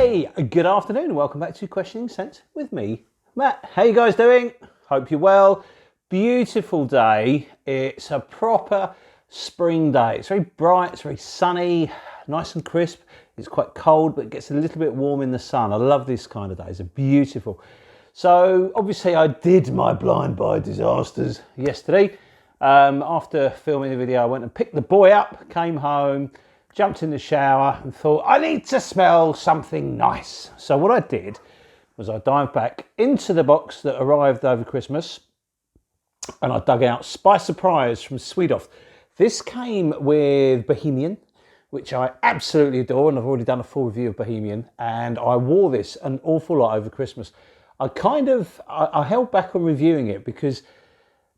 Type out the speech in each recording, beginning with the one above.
Hey, good afternoon and welcome back to Questioning Sense with me, Matt. How you guys doing? Hope you're well. Beautiful day. It's a proper spring day. It's very bright, it's very sunny, nice and crisp. It's quite cold, but it gets a little bit warm in the sun. I love this kind of days. They're beautiful. So obviously I did my blind buy disasters yesterday. After filming the video, I went and picked the boy up, came home, jumped in the shower and thought, I need to smell something nice. So what I did was I dived back into the box that arrived over Christmas and I dug out Spice Surprise from SweDoft. This came with Bohemian, which I absolutely adore, and I've already done a full review of Bohemian, and I wore this an awful lot over Christmas. I held back on reviewing it because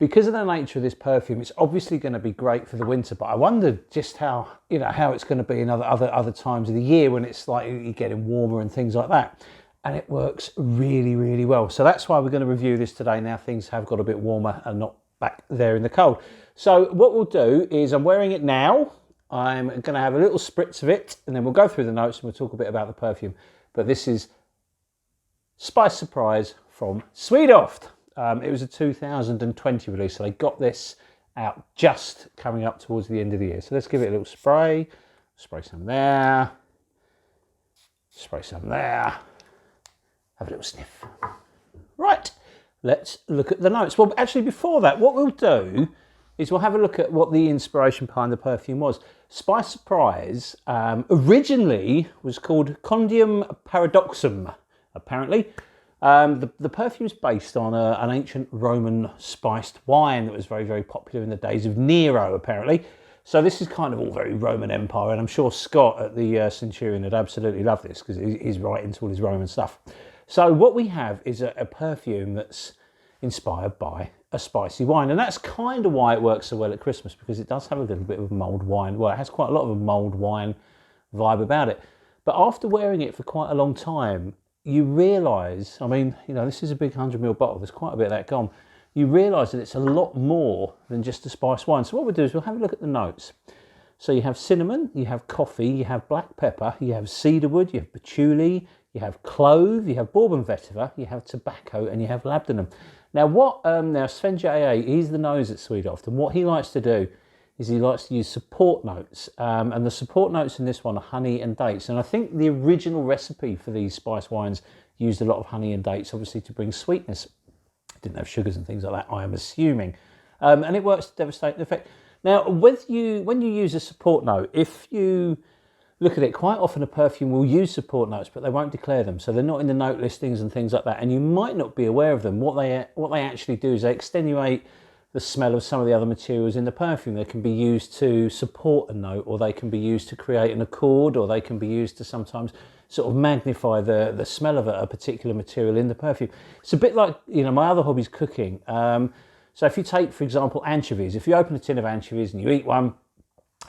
of the nature of this perfume. It's obviously going to be great for the winter, but I wondered just how it's going to be in other times of the year when it's slightly getting warmer and things like that. And it works really, really well. So that's why we're going to review this today. Now things have got a bit warmer and not back there in the cold. So what we'll do is I'm wearing it now. I'm going to have a little spritz of it, and then we'll go through the notes and we'll talk a bit about the perfume. But this is Spice Surprise from SweDoft. It was a 2020 release, so they got this out just coming up towards the end of the year. So let's give it a little spray. Spray some there. Spray some there. Have a little sniff. Right, let's look at the notes. Well, actually, before that, what we'll do is we'll have a look at what the inspiration behind the perfume was. Spice Surprise originally was called Condium Paradoxum, apparently. The perfume's based on an ancient Roman spiced wine that was very, very popular in the days of Nero, apparently. So this is kind of all very Roman Empire, and I'm sure Scott at the Centurion would absolutely love this because he's right into all his Roman stuff. So what we have is a perfume that's inspired by a spicy wine, and that's kind of why it works so well at Christmas, because it does have a little bit of mulled wine. Well, it has quite a lot of a mulled wine vibe about it. But after wearing it for quite a long time, you realise, I mean, this is a big 100ml bottle, there's quite a bit of that gone. You realise that it's a lot more than just a spice wine. So what we'll do is we'll have a look at the notes. So you have cinnamon, you have coffee, you have black pepper, you have cedarwood, you have patchouli, you have clove, you have bourbon vetiver, you have tobacco, and you have labdanum. Now Sven J.A., he's the nose at SweDoft, and what he likes to do is he likes to use support notes, and the support notes in this one are honey and dates. And I think the original recipe for these spice wines used a lot of honey and dates, obviously to bring sweetness. It didn't have sugars and things like that, I am assuming. And it works to devastating effect. Now, when you use a support note, if you look at it, quite often a perfume will use support notes, but they won't declare them. So they're not in the note listings and things like that, and you might not be aware of them. What they actually do is they extenuate the smell of some of the other materials in the perfume. They can be used to support a note, or they can be used to create an accord, or they can be used to sometimes sort of magnify the smell of a particular material in the perfume. It's a bit like, my other hobby is cooking. So if you take, for example, anchovies, if you open a tin of anchovies and you eat one,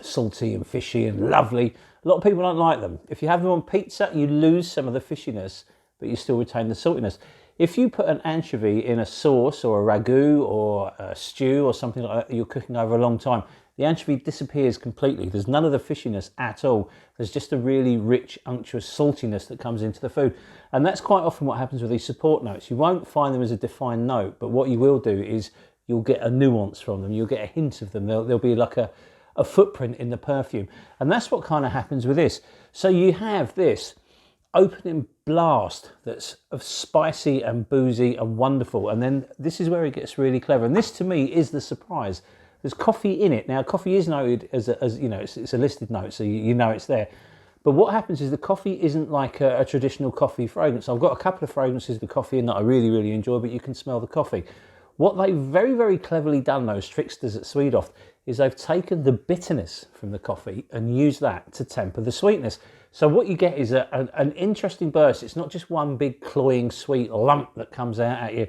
salty and fishy and lovely, a lot of people don't like them. If you have them on pizza, you lose some of the fishiness, but you still retain the saltiness. If you put an anchovy in a sauce or a ragu or a stew or something like that you're cooking over a long time, the anchovy disappears completely. There's none of the fishiness at all. There's just a really rich, unctuous saltiness that comes into the food. And that's quite often what happens with these support notes. You won't find them as a defined note, but what you will do is you'll get a nuance from them. You'll get a hint of them. There'll be like a footprint in the perfume. And that's what kind of happens with this. So you have this opening blast that's of spicy and boozy and wonderful, and then this is where it gets really clever, and this to me is the surprise. There's coffee in it. Now coffee is noted as it's a listed note, so you know it's there, but what happens is the coffee isn't like a traditional coffee fragrance. I've got a couple of fragrances with coffee in that I really, really enjoy, but you can smell the coffee. What they've very, very cleverly done, those tricksters at SweDoft, is they've taken the bitterness from the coffee and used that to temper the sweetness. So what you get is an interesting burst. It's not just one big cloying sweet lump that comes out at you.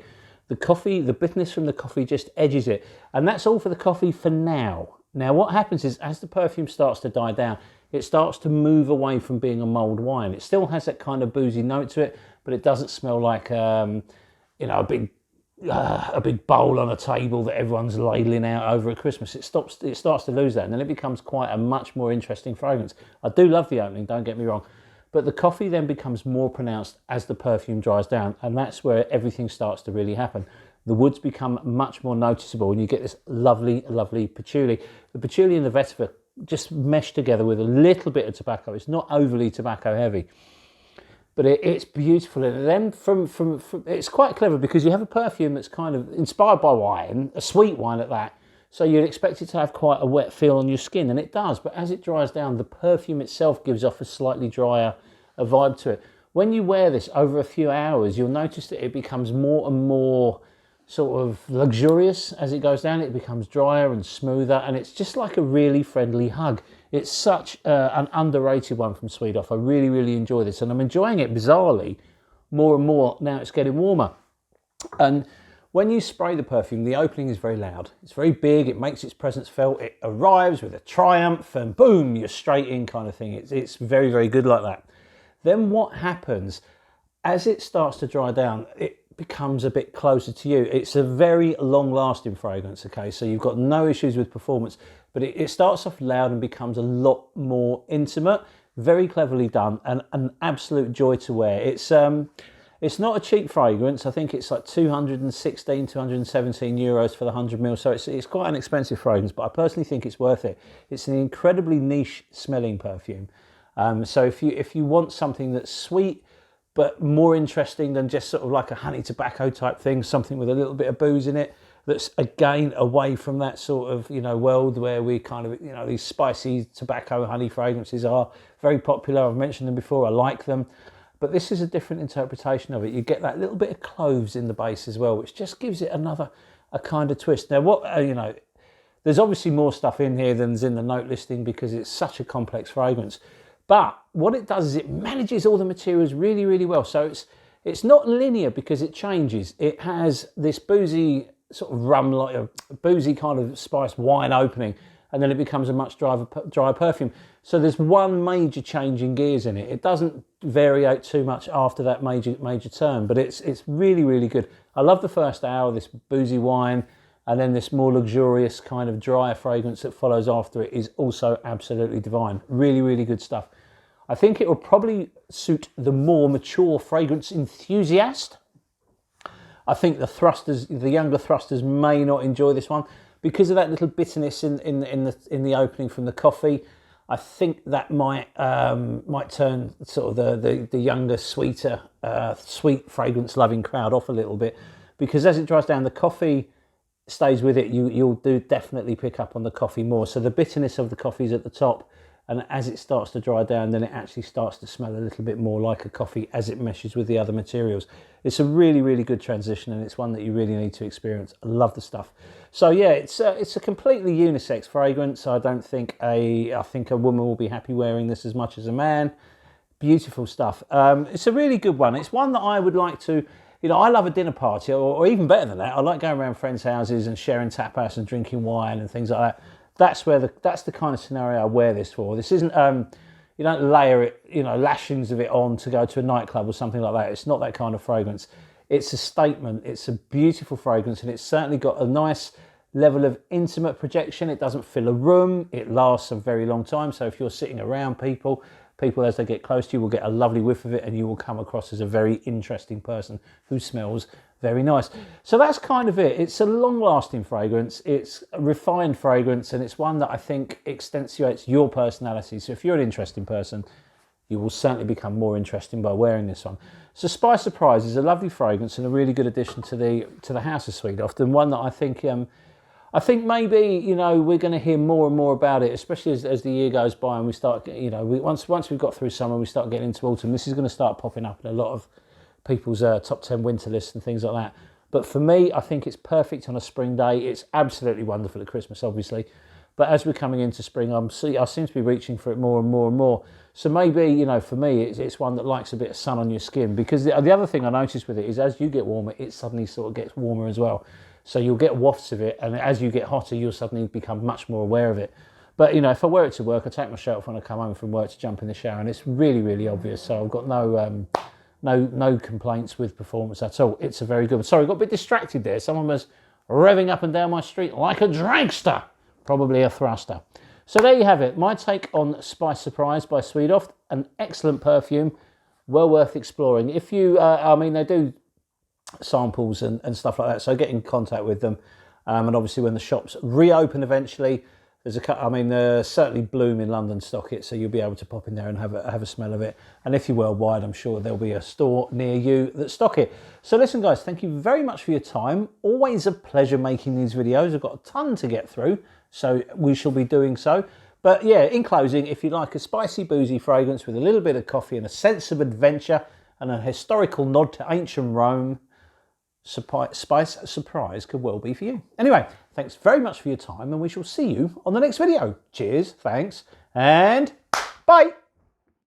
The coffee, the bitterness from the coffee just edges it. And that's all for the coffee for now. Now what happens is as the perfume starts to die down, it starts to move away from being a mulled wine. It still has that kind of boozy note to it, but it doesn't smell like a big bowl on a table that everyone's ladling out over at Christmas. It starts to lose that, and then it becomes quite a much more interesting fragrance. I do love the opening, don't get me wrong, But the coffee then becomes more pronounced as the perfume dries down, and that's where everything starts to really happen. The woods become much more noticeable, and you get this lovely, lovely patchouli. The patchouli and the vetiver just mesh together with a little bit of tobacco. It's not overly tobacco heavy, but it's beautiful. And then from it's quite clever because you have a perfume that's kind of inspired by wine, a sweet wine at that. So you'd expect it to have quite a wet feel on your skin, and it does. But as it dries down, the perfume itself gives off a slightly drier vibe to it. When you wear this over a few hours, you'll notice that it becomes more and more sort of luxurious as it goes down. It becomes drier and smoother, and it's just like a really friendly hug. It's such an underrated one from SweDoft. I really, really enjoy this, and I'm enjoying it bizarrely more and more now it's getting warmer. And when you spray the perfume, the opening is very loud. It's very big. It makes its presence felt. It arrives with a triumph, and boom, you're straight in kind of thing. It's very, very good like that. Then what happens as it starts to dry down? It becomes a bit closer to you. It's a very long-lasting fragrance. Okay, so you've got no issues with performance, but it starts off loud and becomes a lot more intimate. Very cleverly done, and an absolute joy to wear. It's not a cheap fragrance. I think it's like 216, 217 euros for the 100 ml. So it's quite an expensive fragrance, but I personally think it's worth it. It's an incredibly niche smelling perfume. So if you want something that's sweet, but more interesting than just sort of like a honey tobacco type thing, something with a little bit of booze in it, that's again away from that sort of, world where we kind of, these spicy tobacco honey fragrances are very popular. I've mentioned them before. I like them. But this is a different interpretation of it. You get that little bit of cloves in the base as well, which just gives it a kind of twist. Now, there's obviously more stuff in here than's in the note listing because it's such a complex fragrance. But what it does is it manages all the materials really, really well. So it's not linear because it changes. It has this boozy sort of rum, like a boozy kind of spiced wine opening, and then it becomes a much drier perfume. So there's one major change in gears in it. It doesn't variate too much after that major turn, but it's really, really good. I love the first hour, this boozy wine, and then this more luxurious kind of drier fragrance that follows after it is also absolutely divine. Really, really good stuff. I think it will probably suit the more mature fragrance enthusiast. I think the younger thrusters may not enjoy this one because of that little bitterness in the opening from the coffee. I think that might turn sort of the younger, sweeter, sweet fragrance loving crowd off a little bit, because as it dries down, the coffee stays with it. You'll definitely pick up on the coffee more. So the bitterness of the coffee is at the top, and as it starts to dry down, then it actually starts to smell a little bit more like a coffee as it meshes with the other materials. It's a really, really good transition, and it's one that you really need to experience. I love the stuff. So yeah, it's a completely unisex fragrance. I think a woman will be happy wearing this as much as a man. Beautiful stuff. It's a really good one. It's one that I would like to, I love a dinner party, or even better than that, I like going around friends' houses and sharing tapas and drinking wine and things like that. That's the kind of scenario I wear this for. This isn't, you don't layer it, lashings of it on to go to a nightclub or something like that. It's not that kind of fragrance. It's a statement. It's a beautiful fragrance, and it's certainly got a nice level of intimate projection. It doesn't fill a room. It lasts a very long time. So if you're sitting around people as they get close to you will get a lovely whiff of it, and you will come across as a very interesting person who smells very nice. So that's kind of it. It's a long-lasting fragrance. It's a refined fragrance, and it's one that I think accentuates your personality. So if you're an interesting person, you will certainly become more interesting by wearing this one. So Spice Surprise is a lovely fragrance and a really good addition to the house of SweDoft, and one that I think maybe we're going to hear more and more about it, especially as the year goes by and we start, once we've got through summer, we start getting into autumn. This is going to start popping up in a lot of people's top 10 winter lists and things like that. But for me, I think it's perfect on a spring day. It's absolutely wonderful at Christmas, obviously. But as we're coming into spring, I seem to be reaching for it more and more and more. So maybe, for me, it's one that likes a bit of sun on your skin. Because the other thing I noticed with it is as you get warmer, it suddenly sort of gets warmer as well. So you'll get wafts of it. And as you get hotter, you'll suddenly become much more aware of it. But, if I wear it to work, I take my shirt off when I come home from work to jump in the shower. And it's really, really obvious. So I've got no complaints with performance at all. It's a very good one. Sorry, I got a bit distracted there. Someone was revving up and down my street like a dragster. Probably a thruster. So there you have it, my take on Spice Surprise by SweDoft, an excellent perfume, well worth exploring. If you, I mean, they do samples and stuff like that, so get in contact with them. And obviously when the shops reopen eventually, there's I mean, certainly Bloom in London stock it, so you'll be able to pop in there and have a smell of it. And if you're worldwide, I'm sure there'll be a store near you that stock it. So listen guys, thank you very much for your time. Always a pleasure making these videos. I've got a ton to get through, so we shall be doing so. But yeah, in closing, if you like a spicy, boozy fragrance with a little bit of coffee and a sense of adventure and a historical nod to ancient Rome, Spice Surprise could well be for you. Anyway, thanks very much for your time, and we shall see you on the next video. Cheers, thanks, and bye.